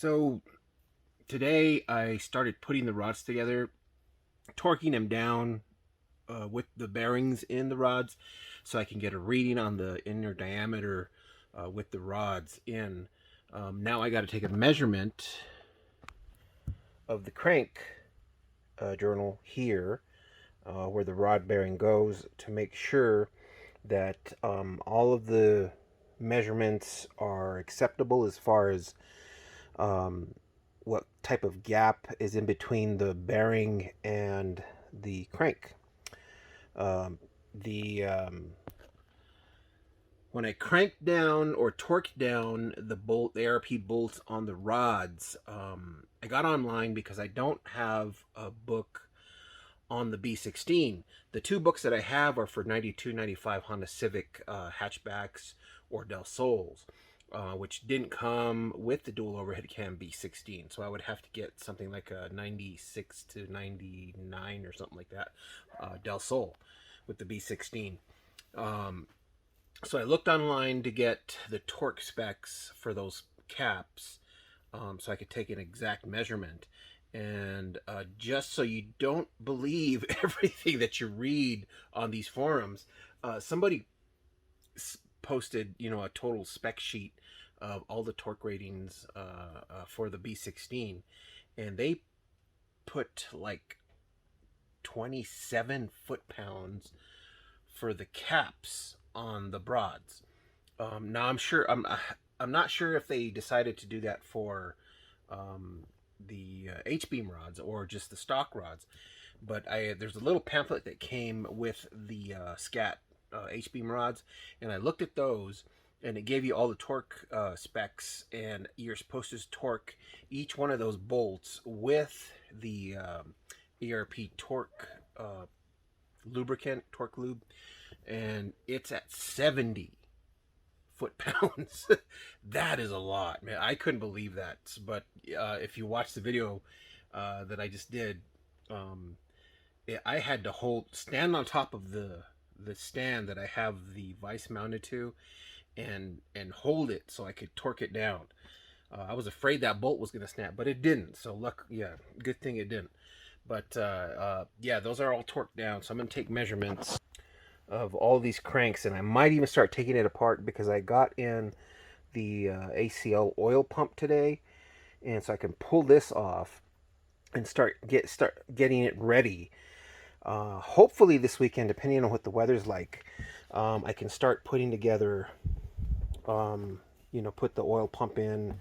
So today I started putting the rods together, torquing them down with the bearings in the rods so I can get a reading on the inner diameter with the rods in. Now I got to take a measurement of the crank journal here where the rod bearing goes to make sure that all of the measurements are acceptable as far as what type of gap is in between the bearing and the crank. When I crank down or torque down the ARP bolts on the rods, I got online because I don't have a book on the B16. The two books that I have are for 92, 95 Honda Civic hatchbacks or Del Sols, which didn't come with the dual overhead cam B16. So I would have to get something like a 96 to 99 or something like that Del Sol with the B16. So I looked online to get the torque specs for those caps so I could take an exact measurement. And just so you don't believe everything that you read on these forums, somebody posted, a total spec sheet of all the torque ratings for the B16, and they put like 27 foot-pounds for the caps on the broads. Now I'm not sure if they decided to do that for the H-beam rods or just the stock rods, but there's a little pamphlet that came with the SCAT H-beam rods, and I looked at those, and it gave you all the torque specs, and you're supposed to torque each one of those bolts with the ARP torque lubricant, torque lube, and it's at 70 foot-pounds. That is a lot, man. I couldn't believe that. But if you watch the video that I just did, I had to stand on top of the stand that I have the vise mounted to, and hold it so I could torque it down. I was afraid that bolt was going to snap, but it didn't. So good thing it didn't. But yeah, those are all torqued down. So I'm going to take measurements of all these cranks, and I might even start taking it apart because I got in the ACL oil pump today, and so I can pull this off and start getting it ready. Hopefully this weekend, depending on what the weather's like, I can start putting together, put the oil pump in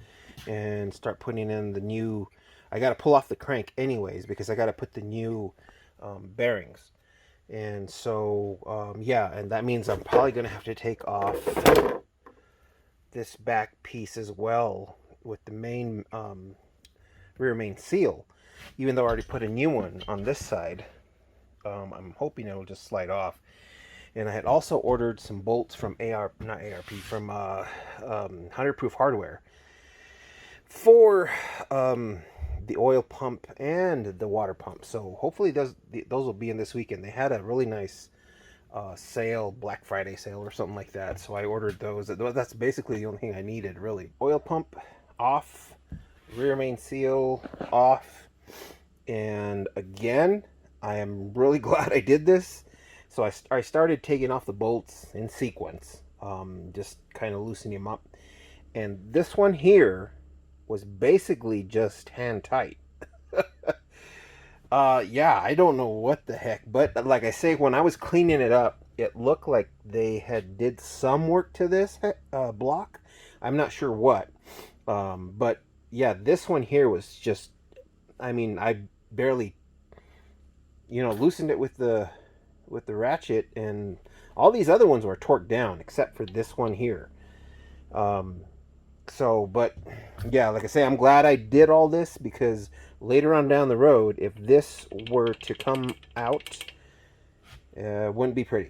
and start putting in the new. I got to pull off the crank anyways because I got to put the new bearings. And so, yeah, and that means I'm probably going to have to take off this back piece as well with the main rear main seal, even though I already put a new one on this side. I'm hoping it'll just slide off. And I had also ordered some bolts from from 100 Proof Hardware for the oil pump and the water pump. So hopefully those will be in this weekend. They had a really nice sale, Black Friday sale or something like that. So I ordered those. That's basically the only thing I needed, really. Oil pump off, rear main seal off. And again, I am really glad I did this. So I started taking off the bolts in sequence, just kind of loosening them up. And this one here was basically just hand tight. Yeah, I don't know what the heck, but like I say, when I was cleaning it up, it looked like they did some work to this block. I'm not sure what, but yeah, this one here was just, I barely, loosened it with the ratchet, and all these other ones were torqued down except for this one here. So, but yeah, like I say, I'm glad I did all this because later on down the road, if this were to come out, it wouldn't be pretty.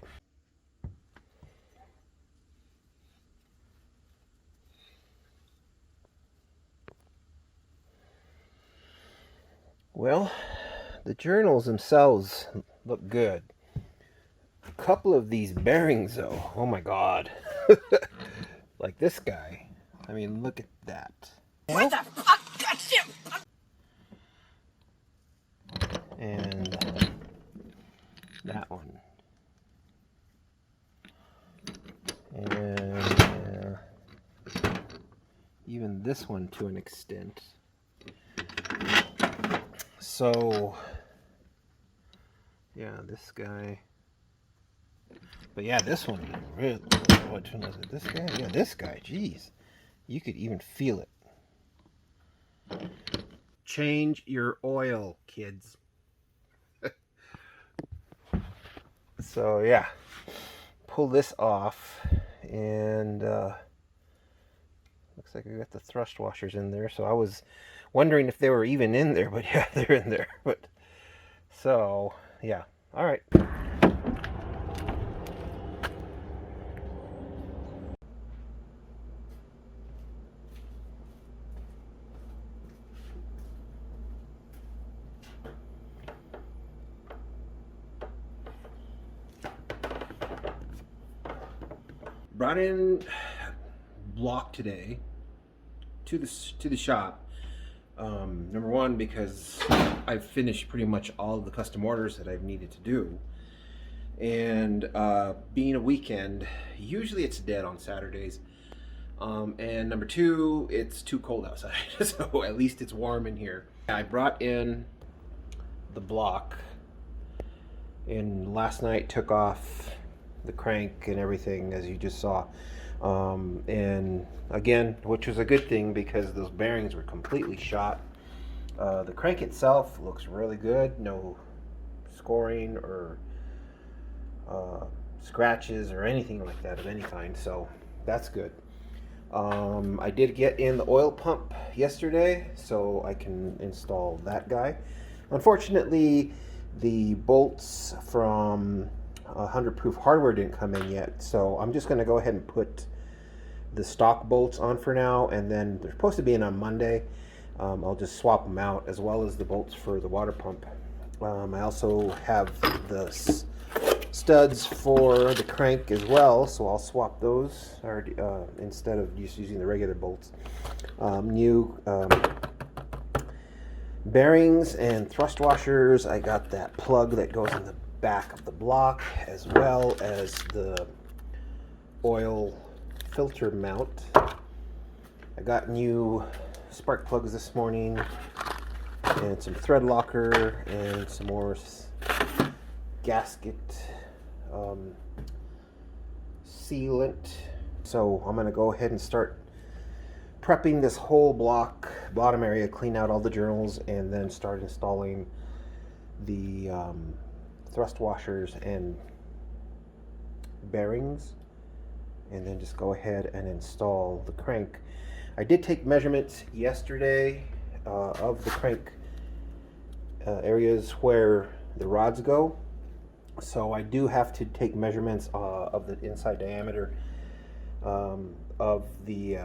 Well, the journals themselves look good. A couple of these bearings, though, oh my god. Like this guy. Look at that. What the fuck? and that one. And even this one to an extent. So yeah, this guy. But yeah, this one really. What one was it? This guy? Yeah, this guy. Jeez, you could even feel it. Change your oil, kids. So yeah, pull this off, and looks like we got the thrust washers in there. So I was wondering if they were even in there, but yeah, they're in there. But so yeah, all right. Brought in block today to the shop. Number one, because I've finished pretty much all of the custom orders that I've needed to do, and being a weekend, usually it's dead on Saturdays. And number two, it's too cold outside, so at least it's warm in here. I brought in the block, and last night took off the crank and everything, as you just saw, and again, which was a good thing because those bearings were completely shot. The crank itself looks really good, no scoring or scratches or anything like that of any kind, so that's good. I did get in the oil pump yesterday, so I can install that guy. Unfortunately, the bolts from 100 proof hardware didn't come in yet, so I'm just going to go ahead and put the stock bolts on for now, and then they're supposed to be in on Monday. I'll just swap them out, as well as the bolts for the water pump. I also have the studs for the crank as well, so I'll swap those instead of just using the regular bolts. New bearings and thrust washers. I got that plug that goes in the back of the block, as well as the oil filter mount. I got new spark plugs this morning, and some thread locker, and some more gasket sealant. So I'm going to go ahead and start prepping this whole block bottom area, clean out all the journals, and then start installing the thrust washers and bearings, and then just go ahead and install the crank. I did take measurements yesterday of the crank areas where the rods go, so I do have to take measurements of the inside diameter of the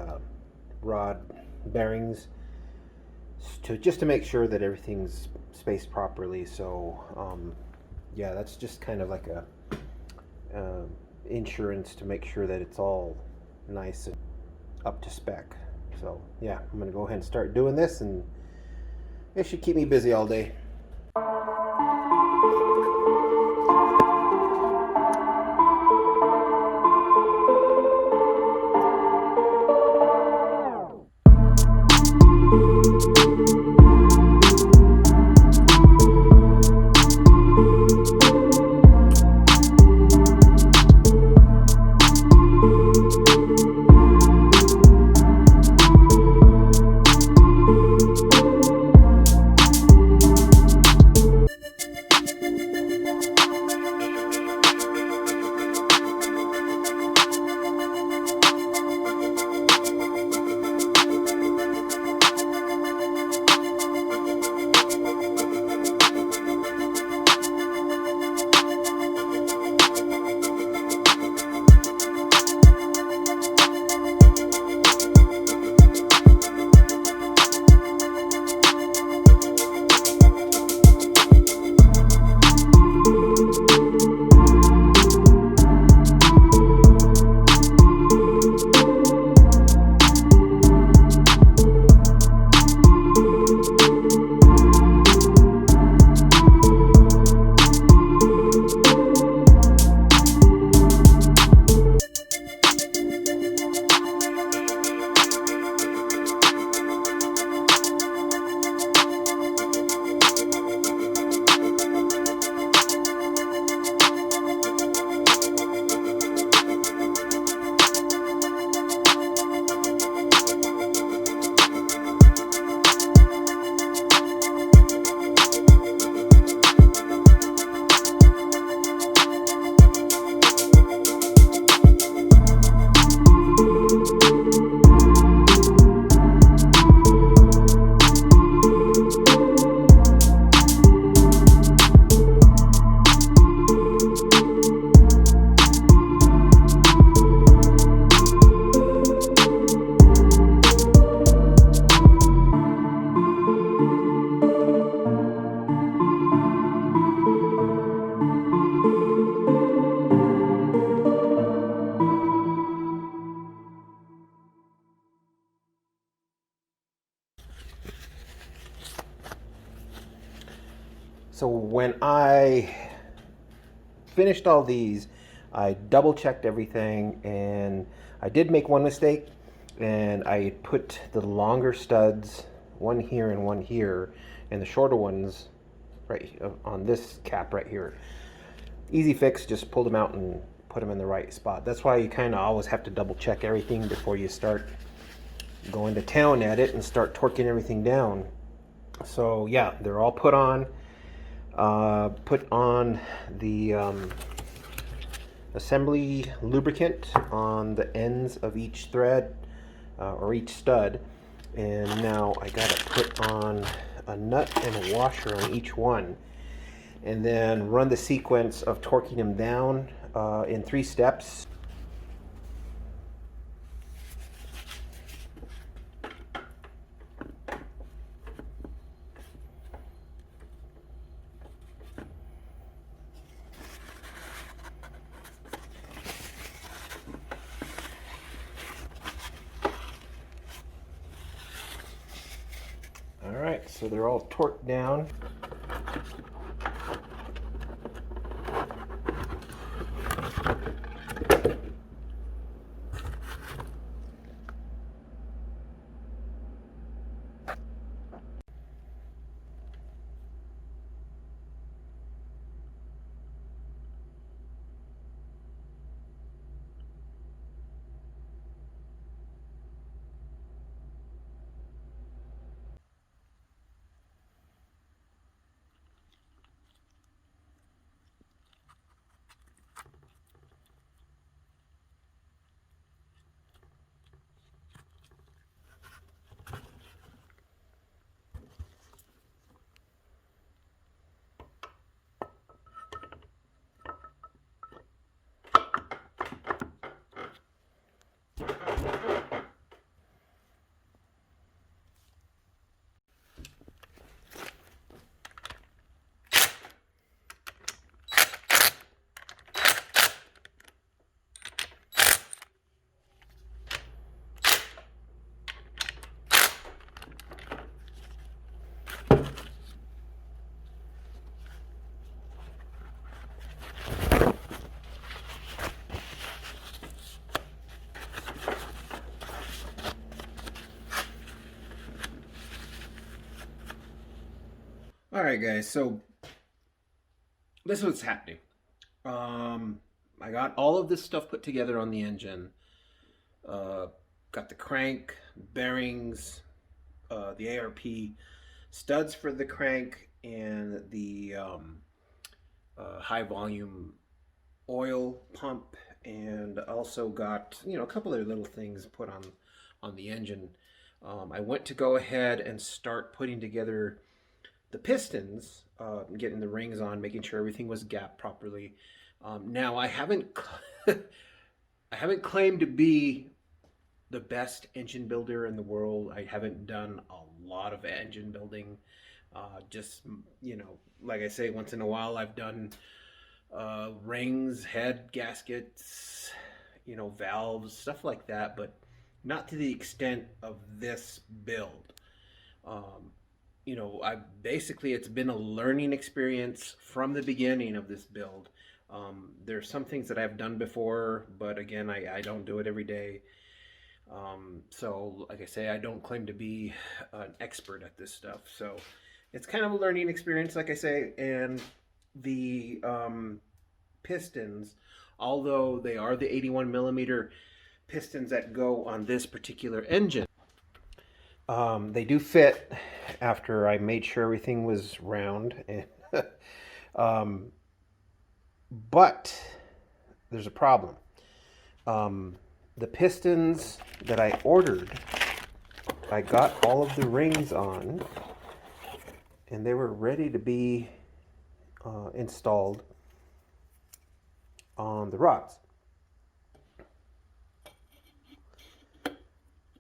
rod bearings just to make sure that everything's spaced properly. So yeah, that's just kind of like a insurance to make sure that it's all nice and up to spec. So yeah, I'm gonna go ahead and start doing this, and it should keep me busy all day. when I finished all these, I double checked everything, and I did make one mistake, and I put the longer studs, one here and one here, and the shorter ones right on this cap right here. Easy fix, just pulled them out and put them in the right spot. That's why you kind of always have to double check everything before you start going to town at it and start torquing everything down. So yeah, they're all put on. Put on the assembly lubricant on the ends of each thread or each stud, and now I gotta put on a nut and a washer on each one, and then run the sequence of torquing them down in 3 steps. Alright, so they're all torqued down. Alright guys, so this is what's happening. I got all of this stuff put together on the engine. Got the crank, bearings, the ARP, studs for the crank, and the high volume oil pump, and also got, you know, a couple of little things put on the engine. I went to go ahead and start putting together the pistons, getting the rings on, making sure everything was gapped properly. Now I haven't claimed to be the best engine builder in the world. I haven't done a lot of engine building. Just, you know, like I say, once in a while I've done rings, head gaskets, you know, valves, stuff like that, but not to the extent of this build. You know, it's been a learning experience from the beginning of this build. There's some things that I've done before, but again, I don't do it every day. So like I say, I don't claim to be an expert at this stuff. So it's kind of a learning experience, like I say. And the pistons, although they are the 81 millimeter pistons that go on this particular engine, they do fit after I made sure everything was round. And, but there's a problem. The pistons that I ordered, I got all of the rings on, and they were ready to be installed on the rods.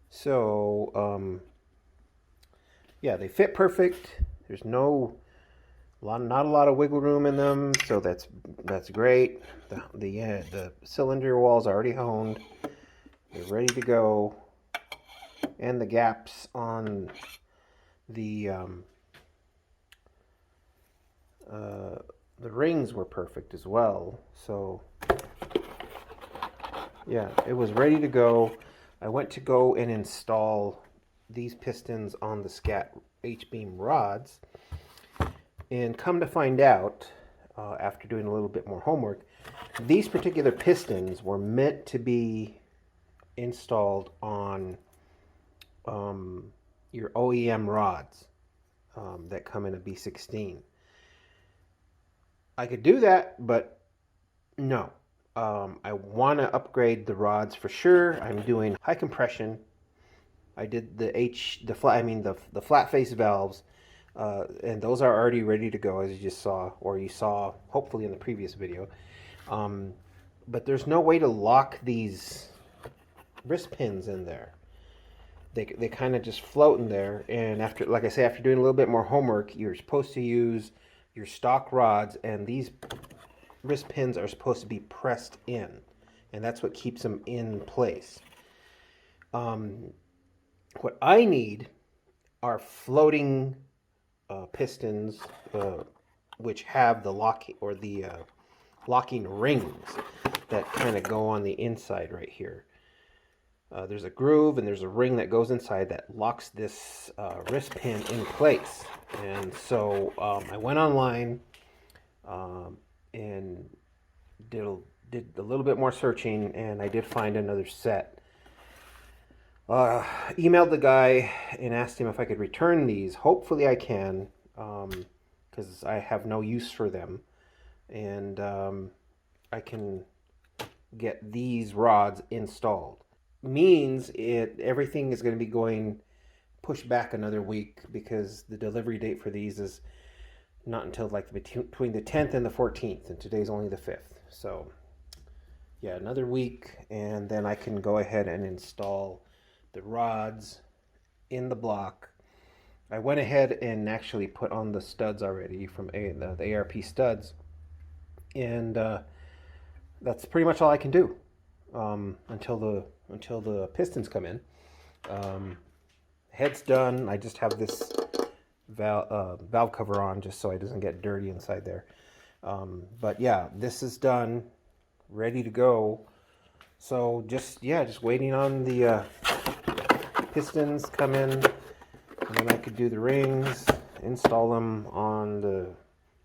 So, yeah, they fit perfect. There's not a lot of wiggle room in them, so that's great. The cylinder walls are already honed. They're ready to go, and the gaps on the the rings were perfect as well. So yeah, it was ready to go. I went to go and install these pistons on the Scat H-beam rods, and come to find out, after doing a little bit more homework, these particular pistons were meant to be installed on your OEM rods that come in a B16. I could do that, but no. I want to upgrade the rods for sure. I'm doing high compression. I did the flat face valves, and those are already ready to go, as you just saw, or you saw hopefully in the previous video. But there's no way to lock these wrist pins in there. They kind of just float in there, and after, like I say, after doing a little bit more homework, you're supposed to use your stock rods, and these wrist pins are supposed to be pressed in, and that's what keeps them in place. What I need are floating pistons, which have the locking rings that kind of go on the inside right here. There's a groove and there's a ring that goes inside that locks this wrist pin in place. And so I went online and did a little bit more searching, and I did find another set. Emailed the guy and asked him if I could return these. Hopefully I can, because I have no use for them, and I can get these rods installed. Means everything is going to be going pushed back another week, because the delivery date for these is not until like between the 10th and the 14th, and today's only the 5th. So yeah, another week, and then I can go ahead and install the rods in the block. I went ahead and actually put on the studs already from the ARP studs, and that's pretty much all I can do until the pistons come in. Head's done. I just have this valve cover on just so it doesn't get dirty inside there. But yeah, this is done, ready to go. So just waiting on the pistons come in, and then I could do the rings, install them on the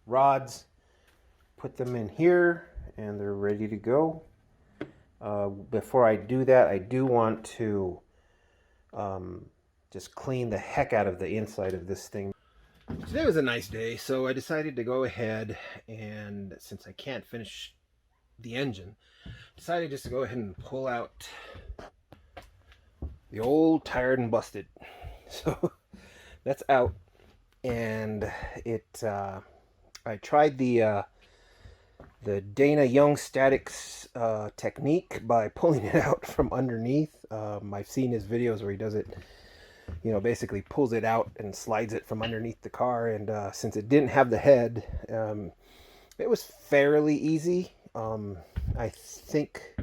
rods, put them in here, and they're ready to go. Before I do that, I do want to just clean the heck out of the inside of this thing. Today was a nice day, so I decided to go ahead, and since I can't finish the engine, decided just to go ahead and pull out the old tired and busted. So that's out, and I tried the Dana Young Statics technique by pulling it out from underneath. I've seen his videos where he does it, basically pulls it out and slides it from underneath the car. And since it didn't have the head, it was fairly easy. I think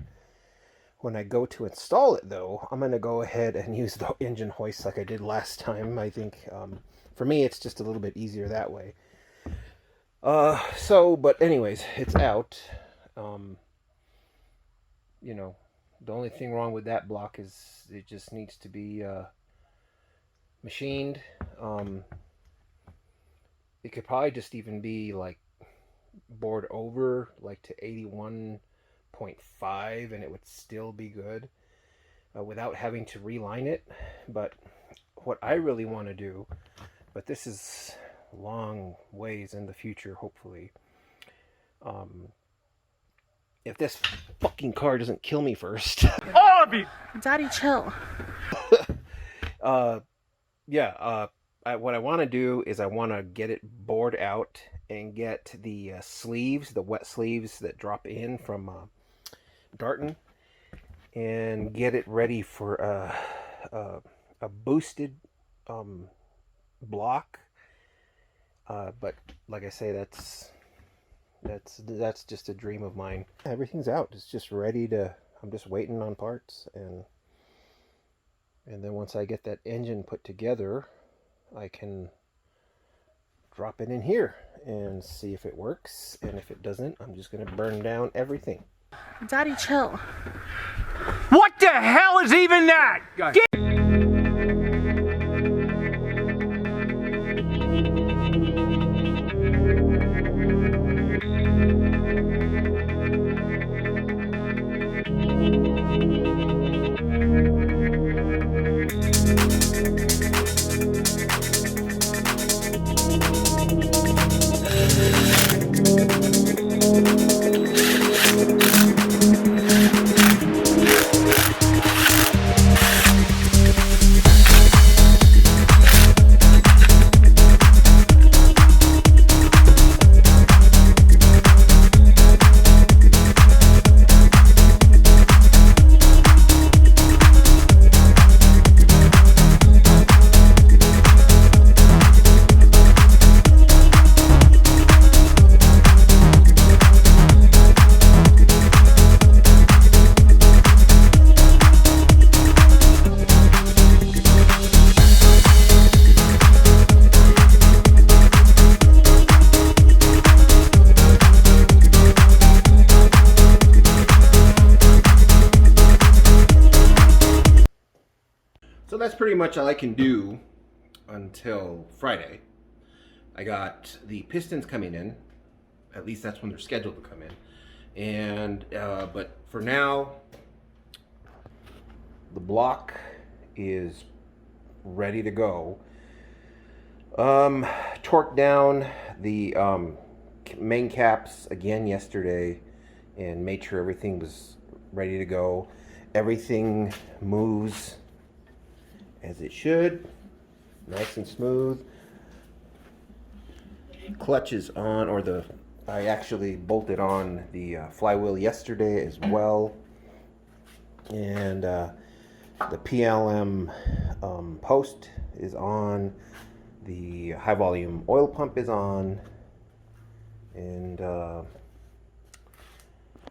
when I go to install it, though, I'm going to go ahead and use the engine hoist like I did last time. I think for me, it's just a little bit easier that way. But anyways, it's out. The only thing wrong with that block is it just needs to be machined. It could probably just even be like bored over like to 81.5, and it would still be good without having to reline it. But what I really want to do, but this is long ways in the future, hopefully, if this fucking car doesn't kill me first. All of you! Daddy, chill. What I want to do is I want to get it bored out and get the sleeves, the wet sleeves that drop in from Darton, and get it ready for a boosted block. But like I say, that's just a dream of mine. Everything's out. It's just ready to. I'm just waiting on parts, and then once I get that engine put together, I can drop it in here and see if it works. And if it doesn't, I'm just going to burn down everything. Daddy, chill. What the hell is even that? So that's pretty much all I can do until Friday. I got the pistons coming in. At least that's when they're scheduled to come in. And but for now, the block is ready to go. Torqued down the main caps again yesterday and made sure everything was ready to go. Everything moves as it should, nice and smooth. Clutch is on, or I actually bolted on the flywheel yesterday as well, and the PLM post is on, the high volume oil pump is on, and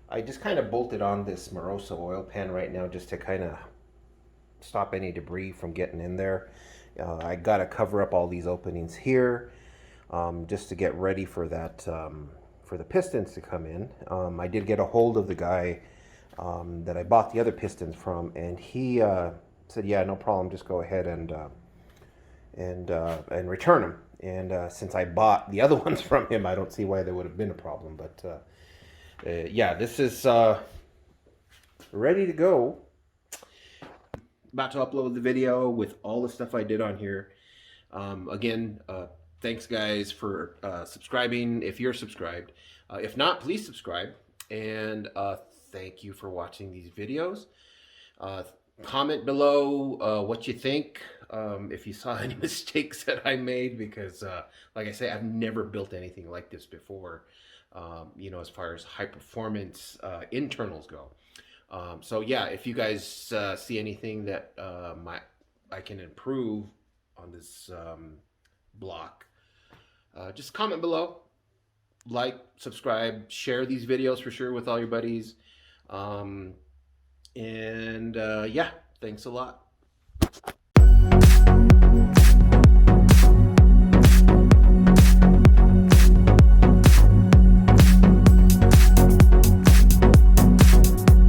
I just kind of bolted on this Moroso oil pan right now just to kind of stop any debris from getting in there. I got to cover up all these openings here just to get ready for that, for the pistons to come in. I did get a hold of the guy that I bought the other pistons from, and he said, yeah, no problem, just go ahead and return them. And since I bought the other ones from him, I don't see why there would have been a problem. But yeah, this is ready to go. About to upload the video with all the stuff I did on here. Again, thanks guys for subscribing if you're subscribed. If not, please subscribe. And thank you for watching these videos. Comment below what you think, if you saw any mistakes that I made, because like I say, I've never built anything like this before, you know, as far as high performance internals go. So yeah, if you guys see anything that I can improve on this block, just comment below, like, subscribe, share these videos for sure with all your buddies, and yeah, thanks a lot.